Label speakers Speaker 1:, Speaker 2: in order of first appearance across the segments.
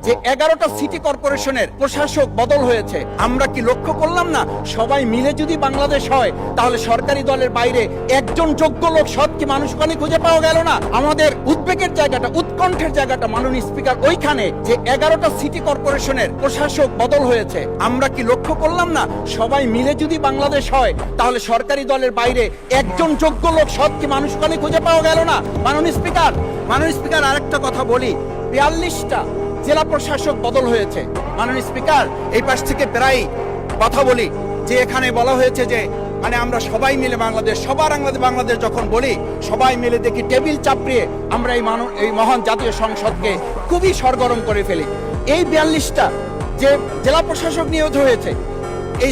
Speaker 1: যে 11টা সিটি কর্পোরেশনের প্রশাসক বদল হয়েছে। আমরা কি লক্ষ্য করলাম না, সবাই মিলে যদি বাংলাদেশ হয় তাহলে সরকারি দলের বাইরে একজন যোগ্য লোক সৎ কি মানুষ ওখানে খুঁজে পাওয়া গেল না। আমাদের উদ্বেগের জায়গাটা, উৎকণ্ঠের জায়গাটা মাননীয় স্পিকার ওইখানে যে 11টা সিটি কর্পোরেশনের প্রশাসক বদল হয়েছে। আমরা কি লক্ষ্য করলাম না, সবাই মিলে যদি বাংলাদেশ হয় তাহলে সরকারি দলের বাইরে একজন যোগ্য লোক সৎ কি মানুষ ওখানে খুঁজে পাওয়া গেল না। মাননীয় স্পিকার আরেকটা কথা বলি, 42টা জেলা প্রশাসক বদল হয়েছে। মাননীয় স্পিকার, এই পাশ থেকে প্রায় কথা বলি যে এখানে বলা হয়েছে যে মানে আমরা সবাই মিলে বাংলাদেশ, সবার বাংলাদেশ যখন বলি সবাই মিলে দেখি টেবিল চাপড়িয়ে আমরা এই মহান জাতীয় সংসদকে খুবই সরগরম করে ফেলি। এই 42টা যে জেলা প্রশাসক নিয়োগ হয়েছে, এই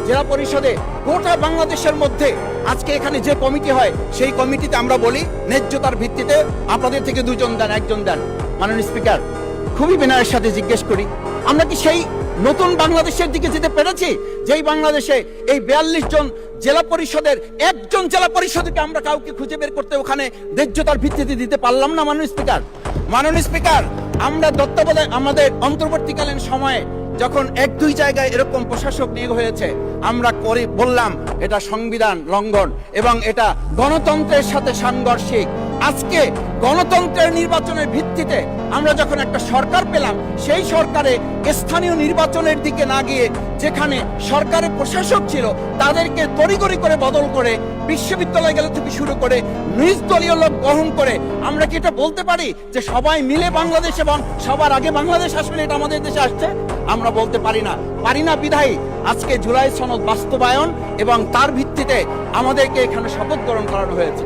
Speaker 1: জেলা পরিষদে গোটা বাংলাদেশের মধ্যে আজকে এখানে যে কমিটি হয় সেই কমিটিতে আমরা বলি ন্যায্যতার ভিত্তিতে আপনাদের থেকে 2 জন দেন, 1 জন দেন। মাননীয় স্পিকার, খুবই বিনয়ের সাথে জিজ্ঞেস করি, আমরা কি সেই নতুন বাংলাদেশের দিকে যেতে পেরেছি যেই বাংলাদেশে এই 42 জন জেলা পরিষদের একজন জেলা পরিষদকে আমরা কাউকে খুঁজে বের করতে ওখানে ন্যায্যতার ভিত্তিতে দিতে পারলাম না? মাননীয় স্পিকার, আমরা তত্ত্বাবধায়ক আমাদের অন্তর্বর্তীকালীন সময়ে যখন 1-2 জায়গায় এরকম প্রশাসক নিয়োগ হয়েছে আমরা বললাম এটা সংবিধান লঙ্ঘন এবং এটা গণতন্ত্রের সাথে সাংঘর্ষিক। আজকে গণতন্ত্রের নির্বাচনের ভিত্তিতে আমরা যখন একটা সরকার পেলাম, সেই সরকারে স্থানীয় নির্বাচনের দিকে না গিয়ে যেখানে সরকারের প্রশাসক ছিল তাদেরকে তড়িঘড়ি করে বদল করে বিশ্ববিদ্যালয় গেলে থেকে শুরু করে নিজ দলীয় লোক গ্রহণ করে আমরা কি এটা বলতে পারি যে সবাই মিলে বাংলাদেশ এবং সবার আগে বাংলাদেশ আসলে এটা আমাদের দেশে আসছে? আমরা বলতে পারি না বিধায়ী আজকে জুলাই সনদ বাস্তবায়ন এবং তার ভিত্তিতে আমাদেরকে এখানে শপথ গ্রহণ করানো হয়েছে।